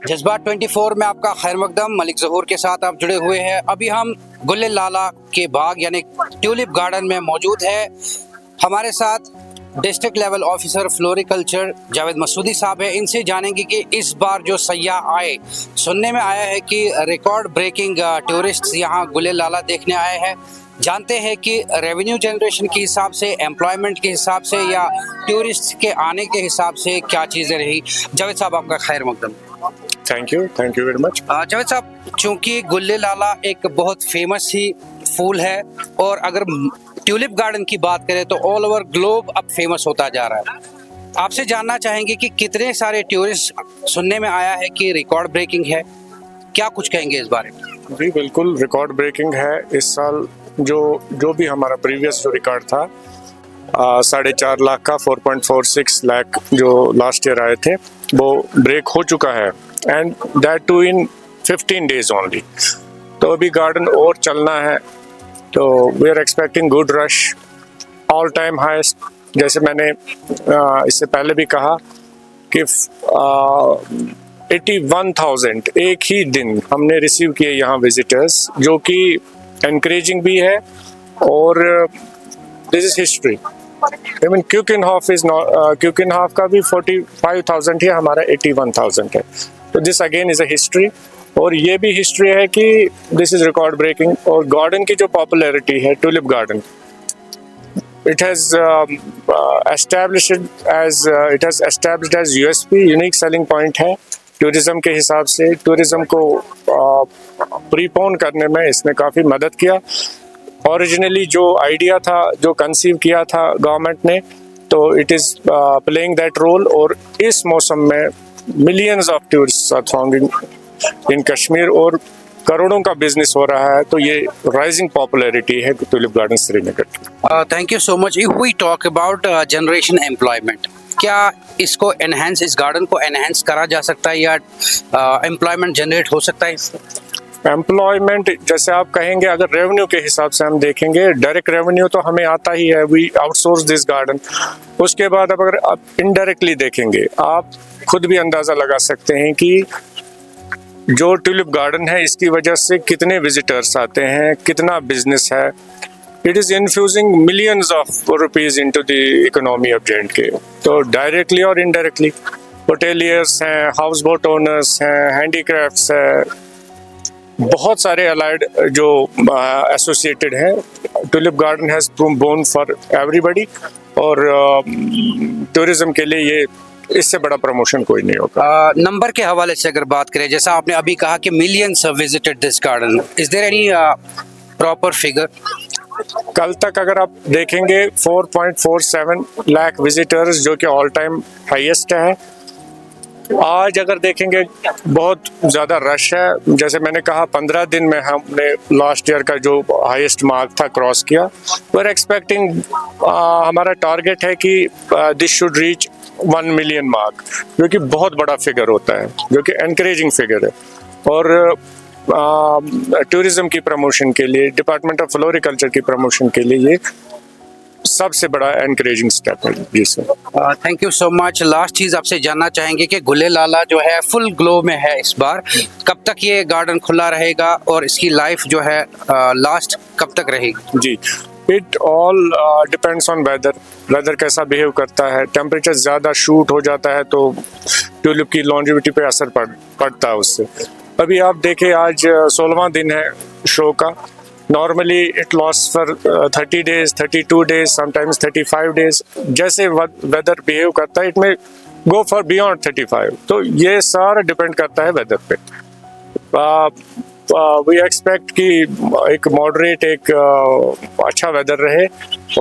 जज्बात 24 में आपका खैर मकदम। मलिक ज़हूर के साथ आप जुड़े हुए हैं। अभी हम गुल लाला के बाग यानी ट्यूलिप गार्डन में मौजूद है। हमारे साथ district level officer floriculture Javed Masoodi साहब है। इनसे जानेंगे कि इस बार जो सयाह आए, सुनने में आया है कि रिकॉर्ड ब्रेकिंग टूरिस्ट यहाँ गुल लाला देखने आए हैं। जानते हैं कि रेवेन्यू जनरेशन के हिसाब से, एम्प्लॉयमेंट के हिसाब से या टूरिस्ट के आने के हिसाब से क्या चीज़ें रही। जावेद साहब आपका खैर मकदम। Thank you very much. Javed साहब, चूंकि गुल लाला एक बहुत फेमस ही फूल है और अगर ट्यूलिप गार्डन की बात करें तो ऑल ओवर ग्लोब अब फेमस होता जा रहा है। आपसे जानना चाहेंगे कि कितने सारे टूरिस्ट, सुनने में आया है कि रिकॉर्ड ब्रेकिंग है, क्या कुछ कहेंगे इस बारे में? जी बिल्कुल, रिकॉर्ड ब्रेकिंग है इस साल। जो भी हमारा प्रीवियस जो रिकॉर्ड था 4.5 लाख का, 4.46 लाख जो लास्ट ईयर आए थे, वो ब्रेक हो चुका है, and that too in 15 days only. तो अभी गार्डन और चलना है, तो we are expecting good rush, all time highest. जैसे मैंने इससे पहले भी कहा कि 81,000 एक ही दिन हमने रिसीव किए यहाँ विजिटर्स, जो कि एनकरेजिंग भी है। और this is history. Even Keukenhof is not, Keukenhof का भी 45,000 है, हमारा 81,000 है। तो this again is a history, और ये भी हिस्ट्री है कि दिस इज रिकॉर्ड ब्रेकिंग। और गार्डन की जो पॉपुलैरिटी है, tulip garden, it has established as USP, unique selling point है टूरिज्म के हिसाब से। टूरिज्म को प्रीपोन करने में इसने काफ़ी मदद किया। ओरिजिनली जो आइडिया था, जो कंसीव किया था गवर्नमेंट ने, तो it is playing that role. और इस मौसम में millions of tourists are thronging in Kashmir और करोड़ों का बिजनेस हो रहा है। तो ये राइजिंग पॉपुलैरिटी है ट्यूलिप गार्डन श्रीनगर की। Thank you so much. If we talk about generation employment, क्या इसको एनहेंस, इस गार्डन को एनहेंस करा जा सकता है या एम्प्लॉयमेंट जनरेट हो सकता है इससे? एम्प्लॉयमेंट जैसे आप कहेंगे, अगर रेवेन्यू के हिसाब से हम देखेंगे, डायरेक्ट रेवेन्यू तो हमें आता ही है, वी आउटसोर्स दिस गार्डन। उसके बाद अब अगर आप इनडायरेक्टली देखेंगे, आप खुद भी अंदाज़ा लगा सकते हैं कि जो ट्यूलिप गार्डन है, इसकी वजह से कितने विजिटर्स आते हैं, कितना बिजनेस है। It is infusing millions of rupees into the economy of J&K। तो डायरेक्टली और इनडायरेक्टली होटेलियर्स हैं, हाउस बोट ओनर्स हैं, हैंडीक्राफ्ट्स है, बहुत सारे अलाइड जो एसोसिएटेड हैं। Tulip garden has bone for everybody, और टूरिज्म के लिए ये इससे बड़ा प्रमोशन कोई नहीं होगा। नंबर के हवाले से अगर बात करें, जैसा आपने अभी कहा कि millions visited this garden, is there any proper figure? कल तक अगर आप देखेंगे 4.47 लाख विजिटर्स, जो कि ऑल टाइम हाईएस्ट है। आज अगर देखेंगे बहुत ज़्यादा रश है। जैसे मैंने कहा, 15 दिन में हमने लास्ट ईयर का जो हाईएस्ट मार्क था क्रॉस किया। वी आर एक्सपेक्टिंग, हमारा टारगेट है कि this should reach 1 million mark, जो कि बहुत बड़ा फिगर होता है, जो कि एनकरेजिंग फिगर है। और टूरिज्म की प्रमोशन के लिए, डिपार्टमेंट ऑफ फ्लोरिकल्चर की प्रमोशन के लिए ये सबसे बड़ा एनकरेजिंग स्टेप है। जी sir, thank you so much. Last चीज़ आपसे जानना चाहेंगे कि गुल लाला जो है फुल ग्लो में है इस बार, कब तक ये गार्डन खुला रहेगा और इसकी लाइफ जो है लास्ट कब तक रहेगी? जी, it all depends on weather कैसा बिहेव करता है। टेम्परेचर ज़्यादा शूट हो जाता है तो ट्यूलिप की लॉन्जिविटी पे असर पड़ता है उससे। अभी आप देखें, आज 16वां दिन है शो का। Normally it lost for 30 days, 32 days, sometimes 35 days. जैसे वेदर बिहेव करता है, इट में गो फॉर बियॉन्ड 35। तो ये सारा डिपेंड करता है वेदर पे। वी एक्सपेक्ट कि एक मॉडरेट, एक अच्छा वेदर रहे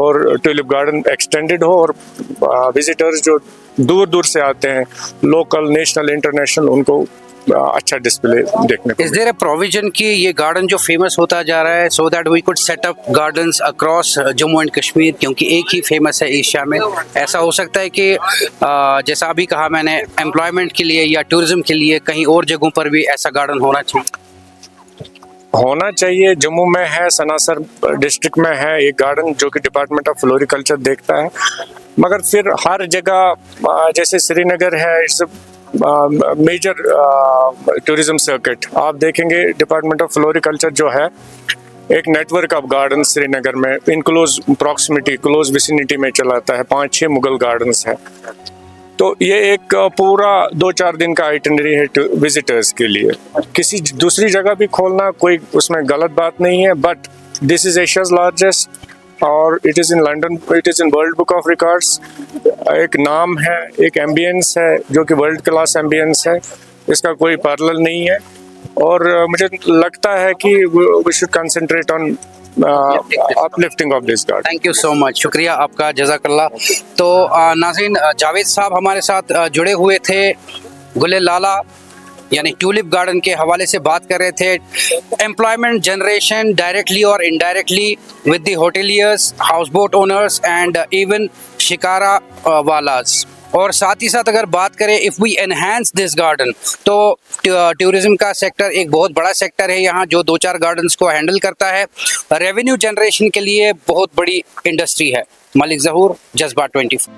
और ट्यूलिप गार्डन एक्सटेंडेड हो, और विजिटर्स जो दूर दूर से आते हैं, लोकल, नेशनल, इंटरनेशनल, उनको अच्छा डिस्प्ले देखने को। इज देयर अ प्रोविजन कि ये गार्डन जो फेमस होता जा रहा है, so that we could set up gardens across Jammu and Kashmir, क्योंकि एक ही फेमस है एशिया में? ऐसा हो सकता है कि जैसा अभी कहा मैंने, एम्प्लॉयमेंट के लिए या टूरिज्म के लिए कहीं और जगहों पर भी ऐसा गार्डन होना चाहिए। जम्मू में है, सनासर डिस्ट्रिक्ट में है एक गार्डन, जो कि डिपार्टमेंट ऑफ फ्लोरिकल्चर देखता है। मगर फिर हर जगह, जैसे श्रीनगर है, इट्स मेजर टूरिज्म सर्किट आप देखेंगे। डिपार्टमेंट ऑफ फ्लोरिकल्चर जो है एक नेटवर्क ऑफ गार्डन श्रीनगर में in close proximity close vicinity में चलाता है। 5-6 मुगल गार्डन्स हैं। तो ये एक पूरा 2-4 दिन का आइटनरी है विजिटर्स के लिए। किसी दूसरी जगह भी खोलना कोई उसमें गलत बात नहीं है, but this is Asia's largest और it is in London, it is in world book of records. एक नाम है, एक एम्बियंस है जो कि वर्ल्ड क्लास एम्बियंस है, इसका कोई पैरेलल नहीं है। और मुझे लगता है कि we should concentrate on uplifting of this garden. Thank you so much, शुक्रिया आपका, जज़ाकल्लाह। तो नाज़रीन, जावेद साहब हमारे साथ जुड़े हुए थे गुले लाला यानी ट्यूलिप गार्डन के हवाले से बात कर रहे थे। एम्प्लॉयमेंट जनरेशन डायरेक्टली और indirectly with the hoteliers, house boat owners and even shikara वालास। और साथ ही साथ अगर बात करें if we enhance this garden, तो टूरिज्म का सेक्टर एक बहुत बड़ा सेक्टर है यहाँ जो 2-4 गार्डन्स को हैंडल करता है। रेवेन्यू जनरेशन के लिए बहुत बड़ी इंडस्ट्री है। मलिक ज़हूर, जज्बा 24।